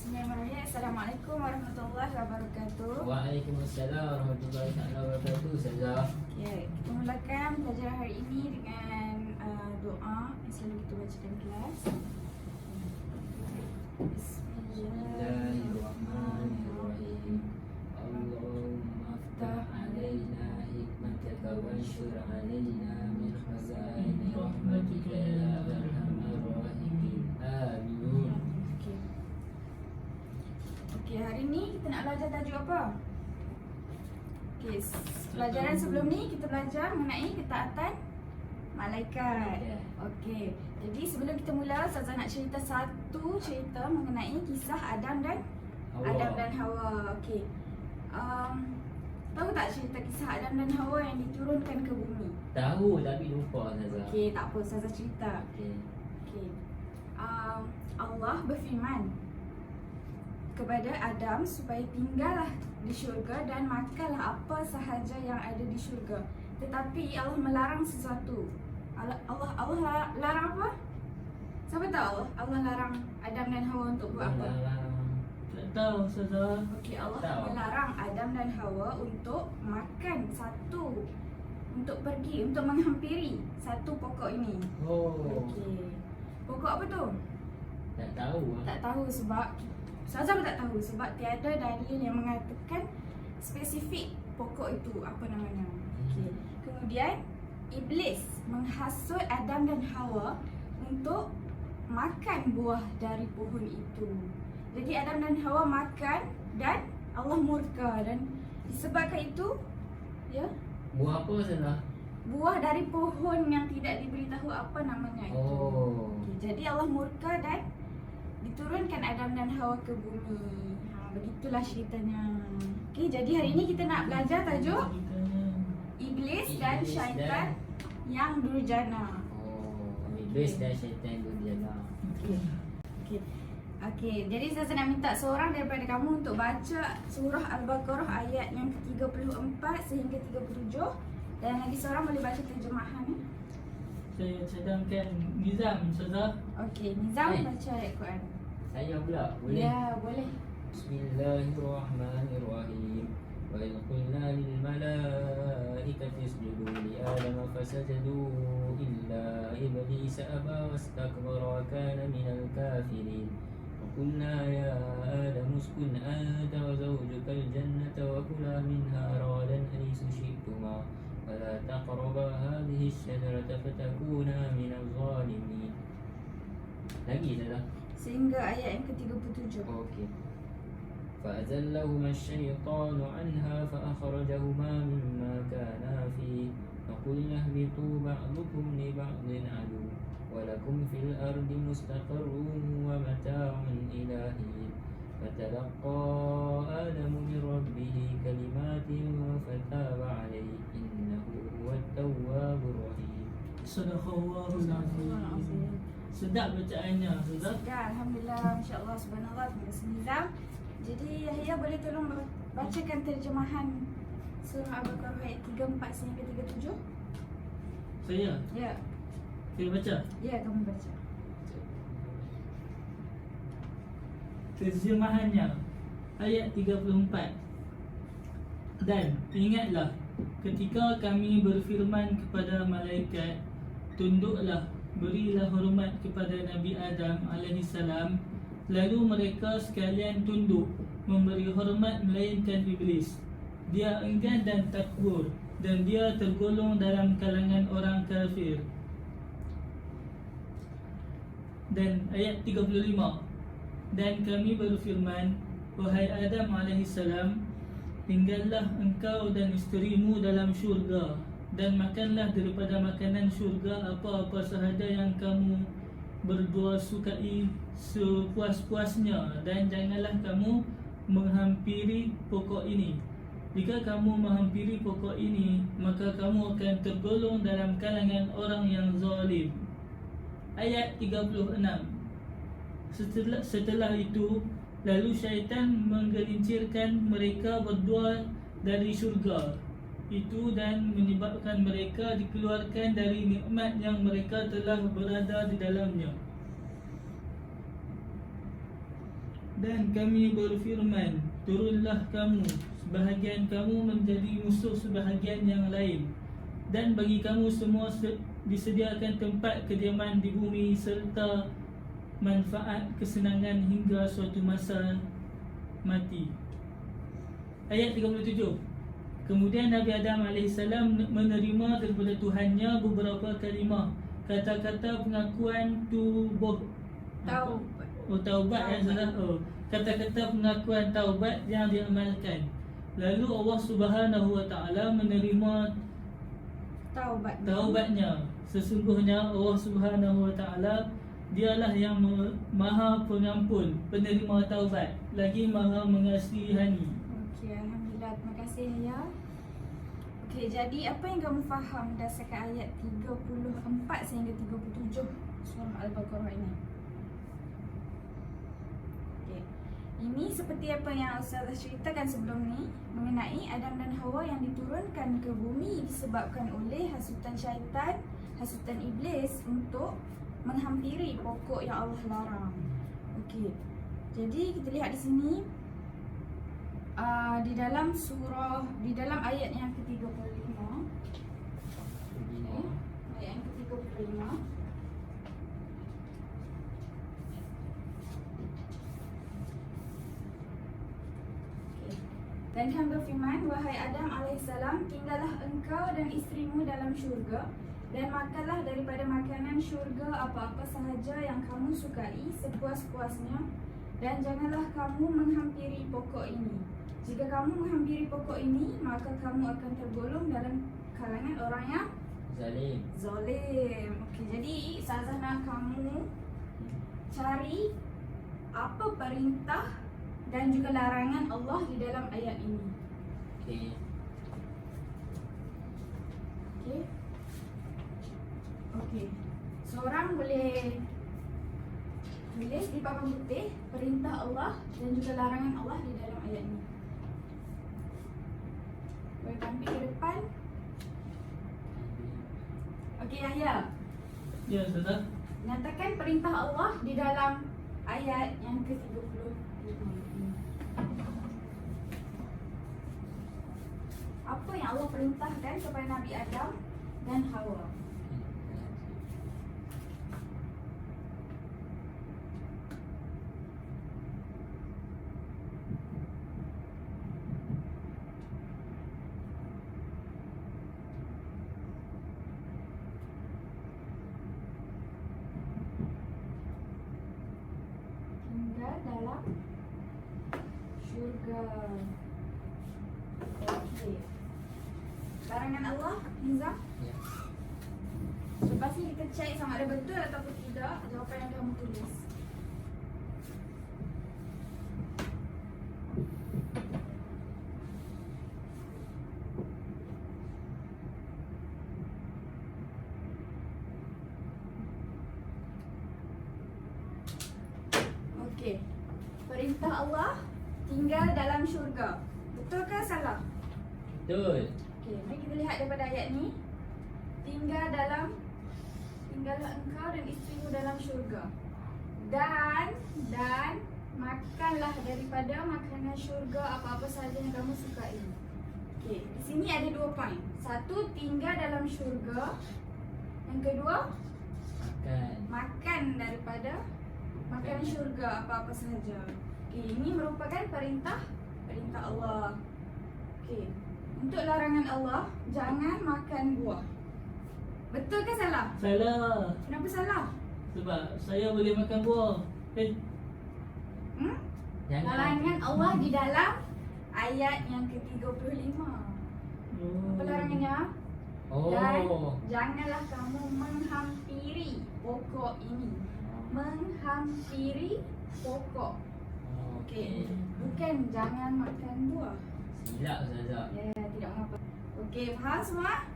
Bismillahirrahmanirrahim. Assalamualaikum warahmatullahi wabarakatuh. Waalaikumsalam warahmatullahi wabarakatuh. Ustazah. Ya, kita mulakan pelajaran hari ini dengan doa yang selalu kita baca dalam kelas. Bismillahirrahmanirrahim. Allahumma aftah alaina hikmataka wa anshur alaina min khazaini rahmatika ya arhamar rahimin. Amin. Okey, hari ni kita nak belajar tajuk apa? Okey, pelajaran sebelum ni kita belajar mengenai ketaatan malaikat. Okey, jadi sebelum kita mula, Ustazah nak cerita satu cerita mengenai kisah Adam dan Hawa. Okey. Tahu tak cerita kisah Adam dan Hawa yang diturunkan ke bumi? Tahu tapi lupa Ustazah. Okey, tak apa, Ustazah cerita. Okey. Okey. Allah berfirman kepada Adam supaya tinggallah di syurga dan makanlah apa sahaja yang ada di syurga. Tetapi Allah melarang sesuatu. Allah larang apa? Siapa tahu Allah larang Adam dan Hawa untuk buat apa? Tak tahu Ustazah. Okey, Allah Tahu. melarang Adam dan Hawa untuk makan satu, untuk pergi, untuk menghampiri satu pokok ini. Oh. Okey. Pokok apa tu? Tak tahu. Tak tahu sebab Ustazah pun tak tahu sebab tiada dalil yang mengatakan spesifik pokok itu apa namanya. Okey. Kemudian Iblis menghasut Adam dan Hawa untuk makan buah dari pohon itu. Jadi Adam dan Hawa makan dan Allah murka, dan disebabkan itu ya, Buah apa Ustazah? buah dari pohon yang tidak diberitahu apa namanya itu. Oh. Okey, jadi Allah murka dan diturunkan Adam dan Hawa ke bumi. Begitulah ceritanya. Okey, jadi hari ini kita nak belajar tajuk Iblis dan Syaitan yang durjana. Oh, iblis dan syaitan durjana. Okey. Okey. Okey, jadi saya nak minta seorang daripada kamu untuk baca surah Al-Baqarah ayat yang ke-34 sehingga 37, dan lagi seorang boleh baca terjemahan. Saya cadangkan Nizam Ustazah. Okey, Nizam Hai. baca ayat Quran. Saya pula boleh? Ya, boleh. Bismillahirrahmanirrahim. Wa idh qulna lil malaikati isjudu li Adama fasajadu illa iblisa aba wastakbara wa kana minal kafirin. Wa qulna ya Adam uskun anta wa zawjuka al-jannata wa kula minha ragadan haythu syi'tuma wa la taqraba hadhihi asy-syajarata fatakuna minaz zalimin. Lagi tak? Sehingga ayat yang ke-37. أوكي. فأزلهما الشيطان عنها فأخرجهما مما كانا فيه وقلنا اهبطوا بعضكم لبعض عدو ولكم في الأرض مستقر ومتاع إلى حين فتلقى آدم من ربه كلمات فتاب عليه إنه هو التواب الرحيم. Sadaqallahul azim. Sedap bacaannya Ustazah. Ya, Alhamdulillah, Masya Allah, Subhanallah. Terima kasih Nizam. Jadi Yahya boleh tolong bacakan terjemahan surah Al-Baqarah ayat 34 sehingga 37? Saya baca. Ya, kamu baca. Terjemahannya ayat 34. Dan ingatlah ketika kami berfirman kepada malaikat, tunduklah, berilah hormat kepada Nabi Adam alaihissalam. Lalu mereka sekalian tunduk, memberi hormat melainkan Iblis. Dia enggan dan takbur, dan dia tergolong dalam kalangan orang kafir. Dan ayat 35. Dan kami berfirman, wahai Adam alaihissalam, tinggallah engkau dan isterimu dalam syurga, dan makanlah daripada makanan syurga apa-apa sahaja yang kamu berdua sukai sepuas-puasnya, dan janganlah kamu menghampiri pokok ini. Jika kamu menghampiri pokok ini, maka kamu akan tergolong dalam kalangan orang yang zalim. Ayat 36. Setelah itu, lalu syaitan menggelincirkan mereka berdua dari syurga itu dan menyebabkan mereka dikeluarkan dari nikmat yang mereka telah berada di dalamnya. Dan kami berfirman, turunlah kamu, sebahagian kamu menjadi musuh sebahagian yang lain. Dan bagi kamu semua disediakan tempat kediaman di bumi serta manfaat kesenangan hingga suatu masa mati. Ayat 37. Kemudian Nabi Adam AS menerima daripada Tuhannya beberapa kalimah, kata-kata pengakuan taubat yang salah. Kata-kata pengakuan taubat yang diamalkan. Lalu Allah Subhanahu Wa Taala menerima taubatnya. Sesungguhnya Allah Subhanahu Wa Taala dialah yang Maha Pengampun, penerima taubat, lagi Maha Mengasihani. Okey, alhamdulillah. Terima kasih ya. Okey, jadi apa yang kamu faham berdasarkan ayat 34 sehingga 37 surah Al-Baqarah ini? Okey. Ini seperti apa yang Ustazah ceritakan sebelum ni mengenai Adam dan Hawa yang diturunkan ke bumi disebabkan oleh hasutan syaitan, hasutan iblis untuk menghampiri pokok yang Allah larang. Okey. Jadi kita lihat di sini di dalam ayat yang ke-35. Ayat yang ke-35. Dan kami berfirman, wahai Adam alaihissalam, tinggallah engkau dan isterimu dalam syurga dan makanlah daripada makanan syurga apa-apa sahaja yang kamu sukai sepuas-puasnya, dan janganlah kamu menghampiri pokok ini. Jika kamu menghampiri pokok ini, maka kamu akan tergolong dalam kalangan orang yang zalim. Okey, jadi Ustazah nak kamu cari apa perintah dan juga larangan Allah di dalam ayat ini. Okey. Okey. Okey. Seorang boleh tulis di papan putih perintah Allah dan juga larangan Allah di dalam ayat ini. Boleh tampil ke depan. Okey, Yahya. Ya, Ustazah. Nyatakan perintah Allah di dalam ayat yang ke-35. Apa yang Allah perintahkan kepada Nabi Adam dan Hawa? Tinggal dalam syurga. Okey. Larangan Allah, Nizam? Ya. Lepas ni kita check sama ada betul ataupun tidak jawapan yang kamu tulis. Okey. Perintah Allah tinggal dalam syurga. Betul ke salah? Betul. Okey, mari kita lihat daripada ayat ni. Tinggallah engkau dan isterimu dalam syurga. Dan makanlah daripada makanan syurga apa-apa sahaja yang kamu sukai. Okey, di sini ada 2 poin. Satu, tinggal dalam syurga. Yang kedua, makan daripada makanan syurga apa-apa sahaja. Okey, ini merupakan perintah Allah. Okey. Untuk larangan Allah, jangan makan buah. Betul ke salah? Salah. Kenapa salah? Sebab saya boleh makan buah. Larangan Allah di dalam ayat yang ke-35. Apa larangannya? Dan janganlah kamu menghampiri pokok ini. Menghampiri pokok. Okey. Bukan jangan makan buah. Silap Ustazah. Ya, tidak mengapa. Okey, faham semua?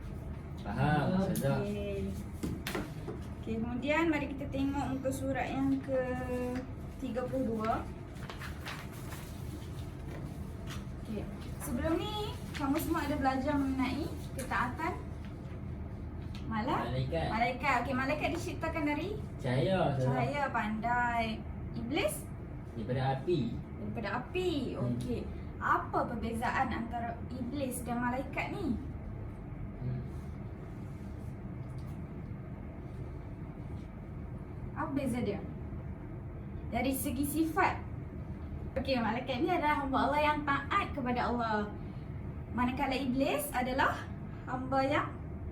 Faham Ustazah. Okey. Okey, kemudian mari kita tengok muka surat yang ke-32. Okey. Sebelum ni kamu semua ada belajar mengenai ketaatan malaikat. Okey, malaikat diciptakan dari Cahaya Ustazah. cahaya, pandai. Iblis Daripada api. Daripada api. Okey. Apa perbezaan antara iblis dan malaikat ni? Apa beza dia? Dari segi sifat. Okey, malaikat ni adalah hamba Allah yang taat kepada Allah. Manakala iblis adalah hamba yang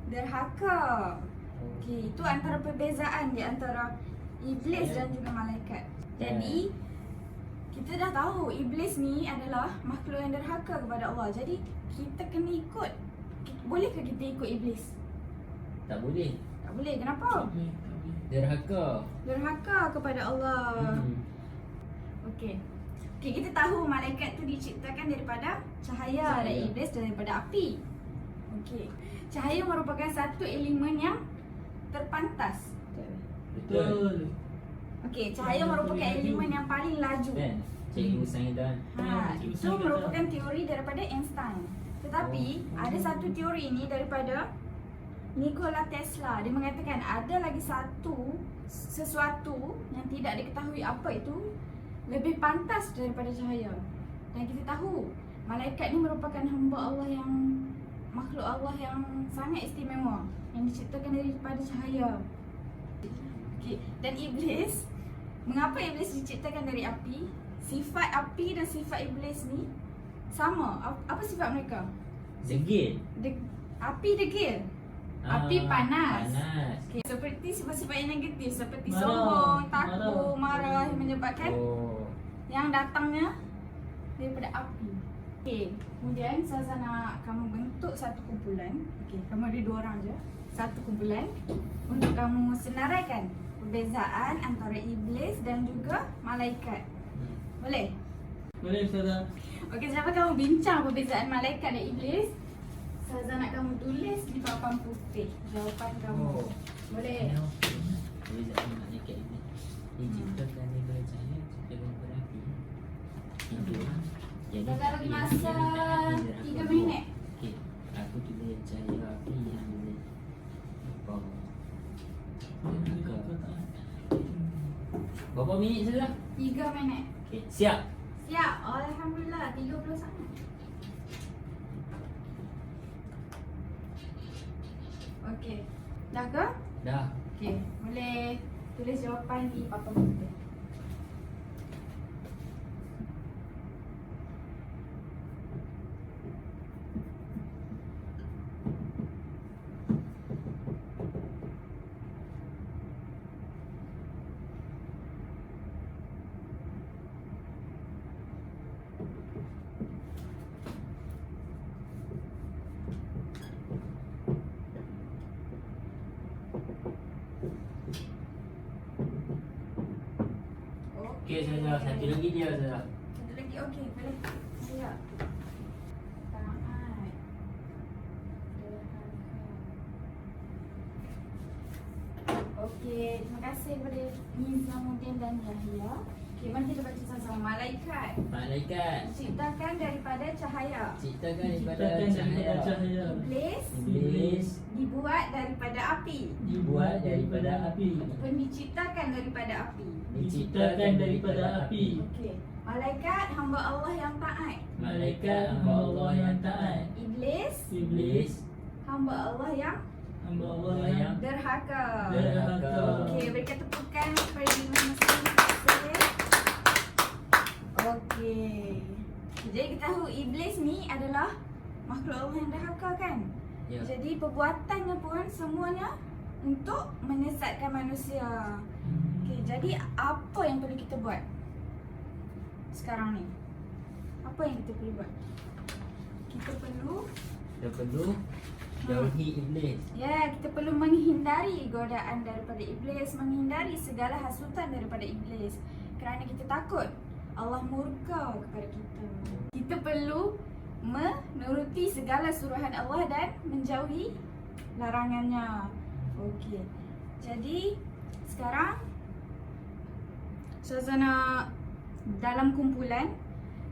derhaka. Okey, itu antara perbezaan di antara iblis dan juga malaikat. Jadi kita dah tahu iblis ni adalah makhluk yang derhaka kepada Allah. Jadi kita kena ikut. Bolehkah kita ikut iblis? Tak boleh. Tak boleh. Kenapa? Derhaka. Derhaka kepada Allah. Okey. Okey, kita tahu malaikat tu diciptakan daripada cahaya dan iblis daripada api. Okey. Cahaya merupakan satu elemen yang terpantas. Betul. Okey, cahaya merupakan elemen yang paling laju. Kan? Cikgu Saidan. Itu merupakan teori daripada Einstein. Tetapi ada satu teori ini daripada Nikola Tesla. Dia mengatakan ada lagi sesuatu yang tidak diketahui apa itu lebih pantas daripada cahaya. Dan kita tahu malaikat ni merupakan hamba Allah yang makhluk Allah yang sangat istimewa yang diciptakan daripada cahaya. Okay. Dan iblis, mengapa iblis diciptakan dari api? Sifat api dan sifat iblis ni sama. Apa sifat mereka? Degil. Api degil. Api panas. Panas. Okay. Seperti sifat-sifat yang negatif seperti Marah. sombong, takut, marah yang menyebabkan yang datangnya daripada api. Okay. Kemudian Saza nak kamu bentuk satu kumpulan. Okay. Kamu ada 2 orang je. Satu kumpulan untuk kamu senaraikan perbezaan antara iblis dan juga malaikat. Boleh? Boleh Ustazah. Okey, selepas kamu bincang perbezaan malaikat dan iblis, Saza nak kamu tulis di papan putih jawapan kamu. Boleh? Perbezaan malaikat ini diciptakan daripada cahaya, diciptakan daripada api. Itu. Jadi Saza bagi masa 3 minit. Okey, aku tulis cahaya api yang boleh berapa minit saja? 3 minit. Okey, siap. Siap. Alhamdulillah 30 sangat. Okey. Dah ke? Dah. Okey. Boleh tulis jawapan di papan putih. Okey, Saza. Satu lagi dia, Saza. Satu lagi. Okey, boleh. Siap. Taat. Okey, terima kasih kepada Nizamuddin dan Yahya. Okey, mari kita baca sama-sama. Malaikat Malaikat diciptakan daripada cahaya. ciptakan daripada Ciptakan daripada cahaya. cahaya. Iblis Iblis dibuat daripada api. dibuat daripada api. Pun diciptakan daripada api. Diciptakan daripada api. Okey. Malaikat hamba Allah yang taat. Malaikat hamba Allah yang taat. Iblis Iblis hamba Allah yang Hamba Allah yang derhaka. derhaka. Okey, berikan tepukan kepada Imam Muslim. Okey. Jadi kita tahu iblis ni adalah makhluk Allah yang derhaka kan? Ya. Jadi perbuatannya pun semuanya untuk menyesatkan manusia. Okey, jadi apa yang perlu kita buat sekarang ni? Apa yang kita perlu buat? Kita perlu jauhi iblis. Ya, kita perlu menghindari godaan daripada iblis, menghindari segala hasutan daripada iblis. Kerana kita takut Allah murka kepada kita. Kita perlu menuruti segala suruhan Allah dan menjauhi larangannya. Okey. Jadi sekarang Syazana dalam kumpulan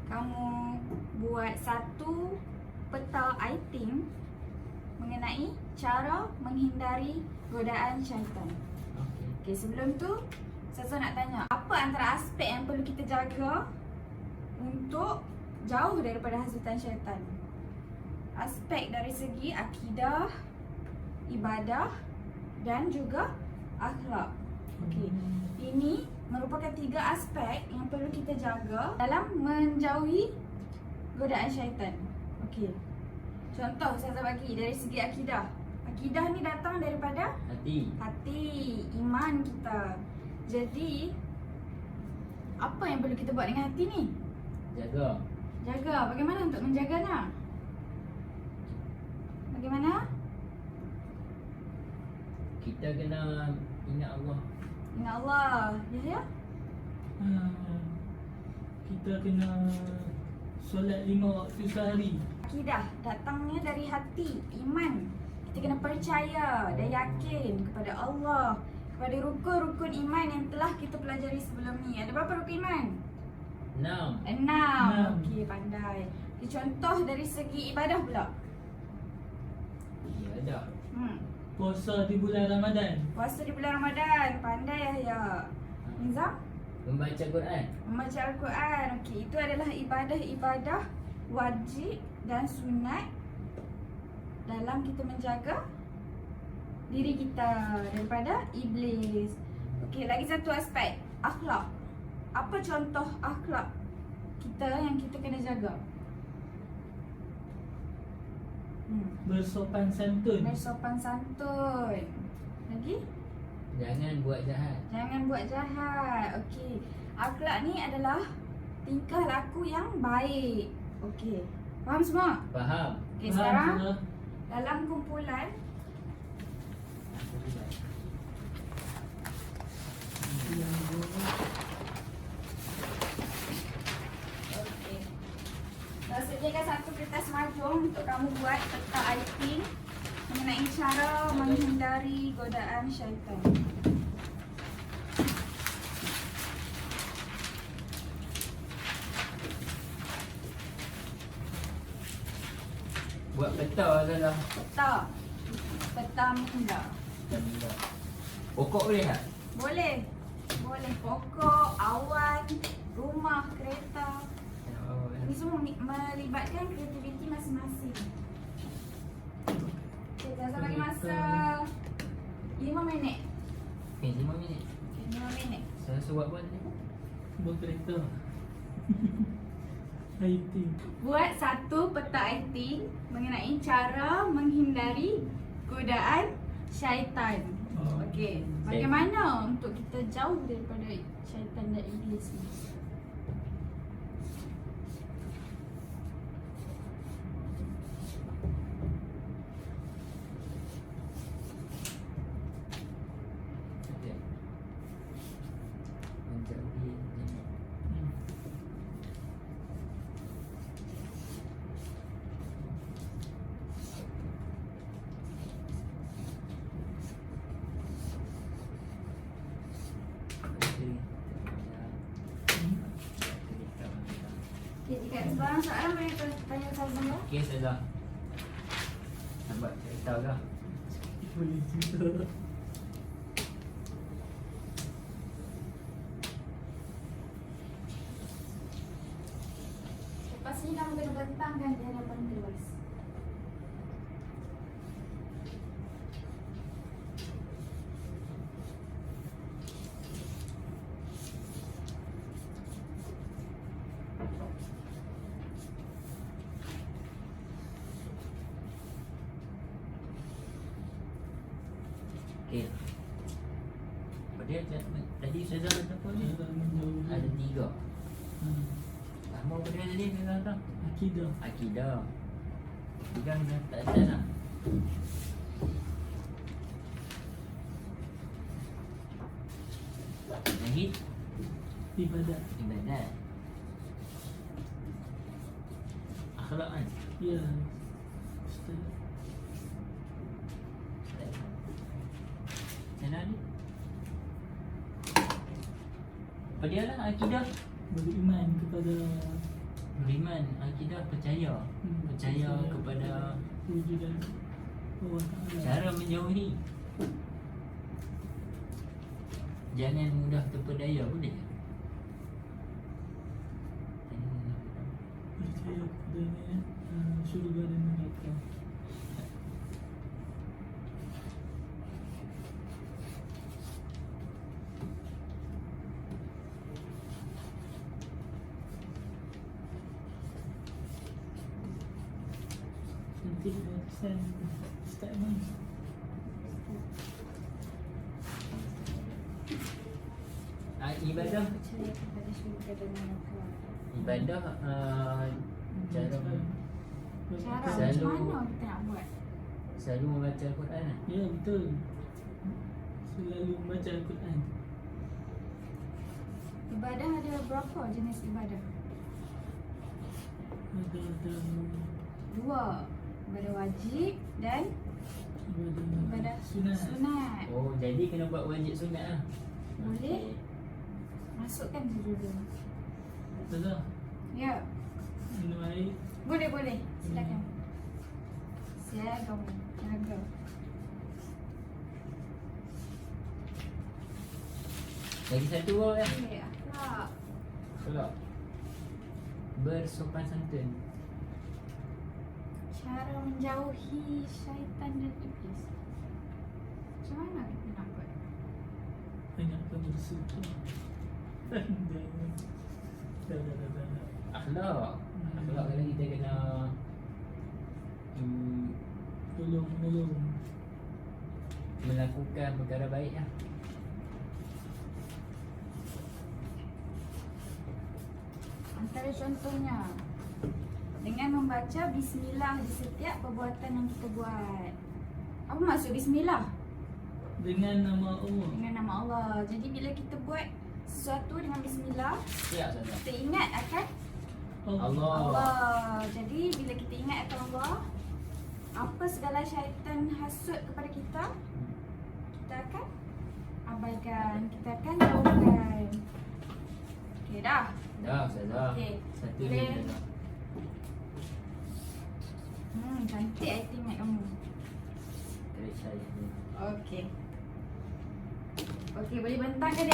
kamu buat satu peta item mengenai cara menghindari godaan syaitan. Okey. Okey, sebelum tu Saya nak tanya, apa antara aspek yang perlu kita jaga untuk jauh daripada hasutan syaitan? Aspek dari segi akidah, ibadah dan juga akhlak. Okey. Ini merupakan 3 aspek yang perlu kita jaga dalam menjauhi godaan syaitan. Okey. Contoh saya bagi dari segi akidah. Akidah ni datang daripada hati, iman kita. Jadi apa yang perlu kita buat dengan hati ni? Jaga. Bagaimana untuk menjaganya? Bagaimana? Kita kena ingat Allah. Ingat Allah. Ya. Kita kena solat 5 waktu sehari. Akidah datangnya dari hati, iman. Kita kena percaya dan yakin kepada Allah, kepada rukun-rukun iman yang telah kita pelajari sebelum ni. Ada berapa rukun iman? 6. Okey, pandai. Contoh dari segi ibadah pula. Ibadah. Puasa di bulan Ramadan. Puasa di bulan Ramadan. Pandai ya. Nizam? Membaca Quran. Membaca Al-Quran. Okey, itu adalah ibadah-ibadah wajib dan sunat dalam kita menjaga diri kita daripada iblis. Okey, lagi satu aspek, akhlak. Apa contoh akhlak kita yang kita kena jaga? Bersopan santun. Bersopan santun. Lagi? Jangan buat jahat. Jangan buat jahat. Okey. Akhlak ni adalah tingkah laku yang baik. Okey. Faham semua? Faham? Okey, sekarang dalam kumpulan okey. Saya sediakan satu kertas majung untuk kamu buat peta aiting mengenai cara menghindari godaan syaitan. Buat peta adalah Peta minda. Pokok boleh tak? Boleh. Pokok, awan, rumah, kereta. Ini semua melibatkan kreativiti masing-masing. Okay, Zaza bagi masa 5 minit. 5 minit. Okay, 5 minit. Saya suruh buat ni. Buat kereta. IT. Buat satu peta aiting mengenai cara menghindari godaan syaitan. Okey. Bagaimana untuk kita jauh daripada syaitan dan iblis ni? Okay, jika ada sebarang soalan boleh tanya Ustazah ya? Okey, Ustazah. Nak buat cerita ke? Boleh cerita. Lepas ni kamu kena bentangkan di hadapan kelas. Okey. Dia tadi Ustazah kata apa ni? Ada 3. Nama apa dia tadi Ustazah kata? Akidah. Pegang tak atas lah. Lagi? Ibadat. Akhlak kan? Ya. Ustaz. Macam ni? Apa dia lah akidah? Beriman kepada Beriman, akidah percaya. Percaya kepada wujudan Allah Ta'ala. cara menjauhi. Jangan mudah terpedaya boleh? Percaya kepadanya syurga dan neraka. Cantik dan kesan. Start mana? Ibadah Percaya kepada syurga dan neraka. Ibadah cara Cara Selalu- macam mana kita nak buat? selalu membaca Al-Quran lah. Ya, betul. Selalu membaca Al-Quran. Ibadah ada berapa jenis ibadah? Ada 2. Ibadah wajib dan ibadah sunat. Oh, jadi kena buat wajib sunat lah. Boleh. Masukkan dulu. Dah. Ya, Minum air. boleh. Silakan. Silakan. Jaga. Lagi satu lah. Okey, akhlak. Akhlak. Bersopan santun. Cara menjauhi syaitan dan iblis. Macam mana kita nak buat? Banyakkan bersyukur. Dah. Akhlak. Akhlak kalau kita kena Tolong. melakukan perkara baik lah. Antara contohnya, dengan membaca bismillah di setiap perbuatan yang kita buat. Apa maksud bismillah? Dengan nama Allah. Dengan nama Allah. Jadi bila kita buat sesuatu dengan bismillah, Siap saja. kita ingat akan Allah. Allah. Jadi bila kita ingat akan Allah, apa segala syaitan hasut kepada kita, kita akan abaikan, kita akan jauhkan. Okey dah. Dah saja. Okey. Satu Boleh. ni saja. Cantik I tengok kamu. Kredit saya ni. Okey. Okey, boleh bentangkan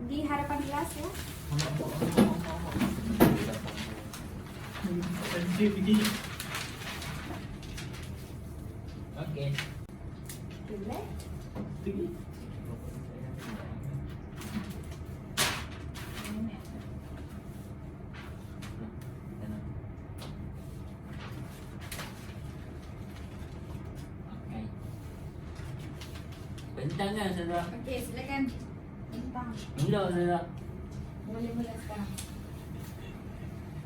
di hadapan kelas ya. Cantik pergi. Okey. Boleh? Pergi. Okey. Bentang kan saja. Okey, silakan. Bentang. Mula saja. Boleh mula sekarang.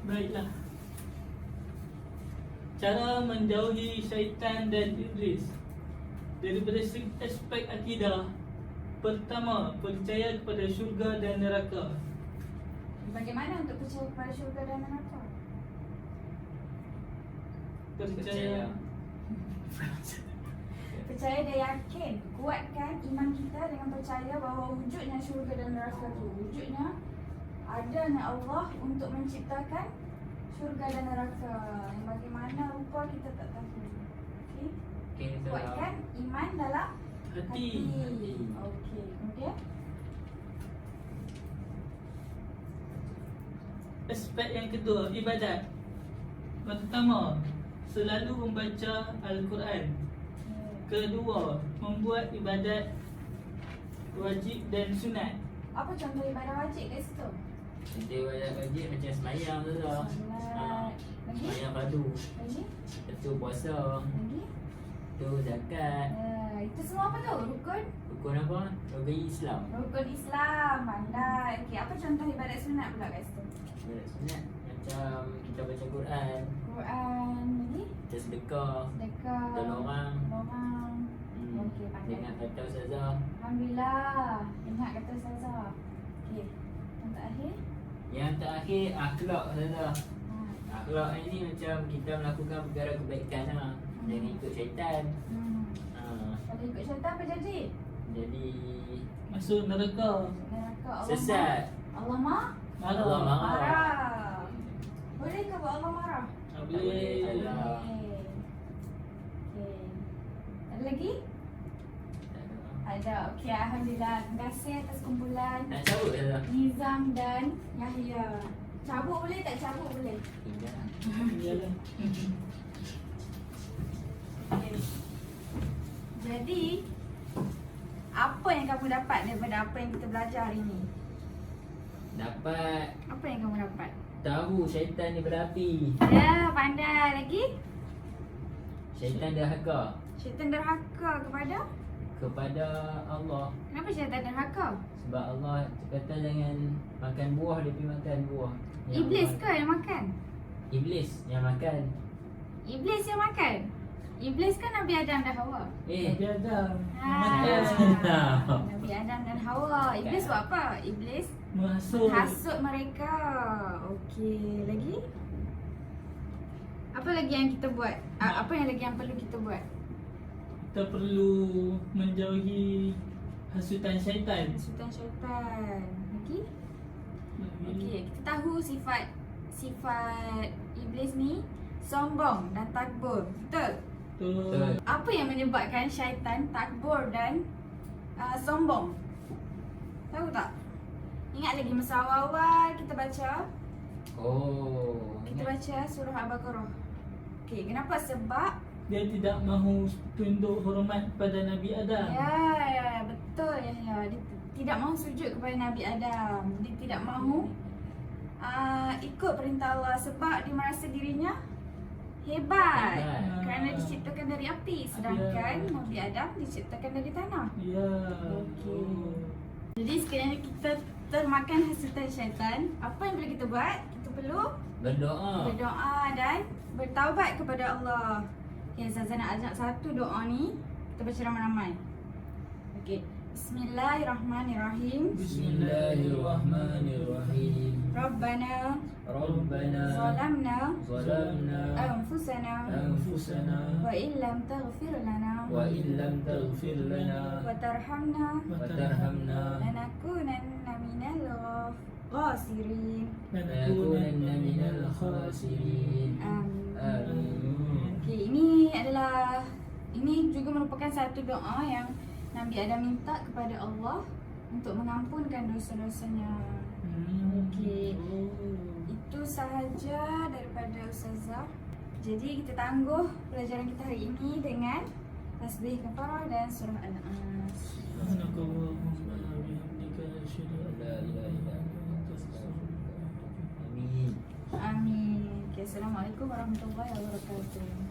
Baiklah. Cara menjauhi syaitan dan iblis. Daripada segi aspek akidah, pertama, percaya kepada syurga dan neraka. Bagaimana untuk percaya kepada syurga dan neraka? Percaya. Percaya dan yakin. Kuatkan iman kita dengan percaya bahawa wujudnya syurga dan neraka itu. Wujudnya adanya Allah untuk menciptakan syurga dan neraka. Yang bagaimana rupa kita tak tahu. Okey. Okey, saja. Kuatkan iman dalam Hati. Okey. Kemudian Aspek yang kedua, ibadat. Pertama, selalu membaca Al-Quran. Kedua, membuat ibadat wajib dan sunat. apa contoh ibadah wajib kat situ? Dia wajib macam semayang tu lah. Solat. Lagi? Semayang fardu. Lagi? Lepas tu puasa. Lagi? Tu zakat. Itu semua apa tu? Rukun? Rukun apa? Rukun Islam. Rukun Islam. Pandai. Okey, apa contoh ibadat sunat pula kat situ? Ibadat sunat macam kita baca Quran, Quran. Lagi? kita sedekah, Sedekah. tolong orang. Tolong. Hmm. Okey, pandai. Dengar kata ustazah. Alhamdulillah. Ingat kata Ustazah. Okey. Yang terakhir? Yang terakhir akhlak ustazah. Ha. Akhlak ini macam kita melakukan perkara kebaikan lah. Jangan ikut syaitan. Ha, Kalau ikut syaitan apa jadi? jadi Masuk neraka. Neraka Allah sesat. Allah marah. Allah marah. Marah. Boleh ke buat Allah marah? Tak boleh. boleh. Allah. Okey. Ada lagi? Tak ada. Tak ada. Okey, alhamdulillah. Terima kasih atas kumpulan Nak cabut ke tak? Nizam dan Yahya. Cabut boleh tak? Cabut boleh. Tinggal. Iyalah. Okay. Jadi, apa yang kamu dapat daripada apa yang kita belajar hari ni? Dapat Apa yang kamu dapat? tahu syaitan ni berapi. Ya, pandai lagi. Syaitan derhaka Syaitan derhaka kepada Allah. Kenapa syaitan derhaka? Sebab Allah kata jangan makan buah, dia pergi makan buah. Iblis ke yang makan? Iblis yang makan. Iblis yang makan? Iblis kan Nabi Adam dan Hawa. Nabi Adam Ah. Nabi Adam dan Hawa. Iblis buat apa? Iblis menghasut. hasut mereka. Okey, lagi? Apa lagi yang kita buat? Apa yang lagi yang perlu kita buat? Kita perlu menjauhi hasutan syaitan. Sultan syaitan. Lagi? Okey, kita tahu sifat iblis ni sombong dan takbur. Betul? Betul. Apa yang menyebabkan syaitan takbur dan sombong? Tahu tak? Ingat lagi masa awal-awal kita baca? Oh, Kita ingat. baca surah Al-Baqarah. Okey, kenapa? Sebab Dia tidak mahu tunduk hormat pada Nabi Adam. ya, betul ya. Dia tidak mahu sujud kepada Nabi Adam. Dia tidak mahu ikut perintah Allah sebab dia merasa dirinya hebat. Hebat. Kerana diciptakan dari api, sedangkan Ya. Nabi Adam diciptakan dari tanah. Ya. Okey. Jadi sekiranya kita termakan hasutan syaitan, apa yang perlu kita buat? Kita perlu Berdoa. berdoa dan bertaubat kepada Allah. Okay, Zazan nak ajak satu doa ni. Kita baca ramai-ramai. Okey. Bismillahirrahmanirrahim. Bismillahirrahmanirrahim. Rabbana Rabbana zalamna zalamna anfusana anfusana wa illam taghfir lana wa illam taghfir lana wa tarhamna wa tarhamna lanakunanna minal khasirin. lanakunanna minal khasirin. Amin. Amin. Okey, ini juga merupakan satu doa yang Nabi Adam minta kepada Allah untuk mengampunkan dosa-dosanya. Okey. Itu sahaja daripada Ustazah. Jadi kita tangguh pelajaran kita hari ini dengan tasbih kafarah dan surah Al-Nas. Subhanakallahumma wa bihamdika asyhadu an la ilaha illa anta astaghfiruka wa atubu ilaik. Amin. Amin. Okay, Assalamualaikum warahmatullahi wabarakatuh.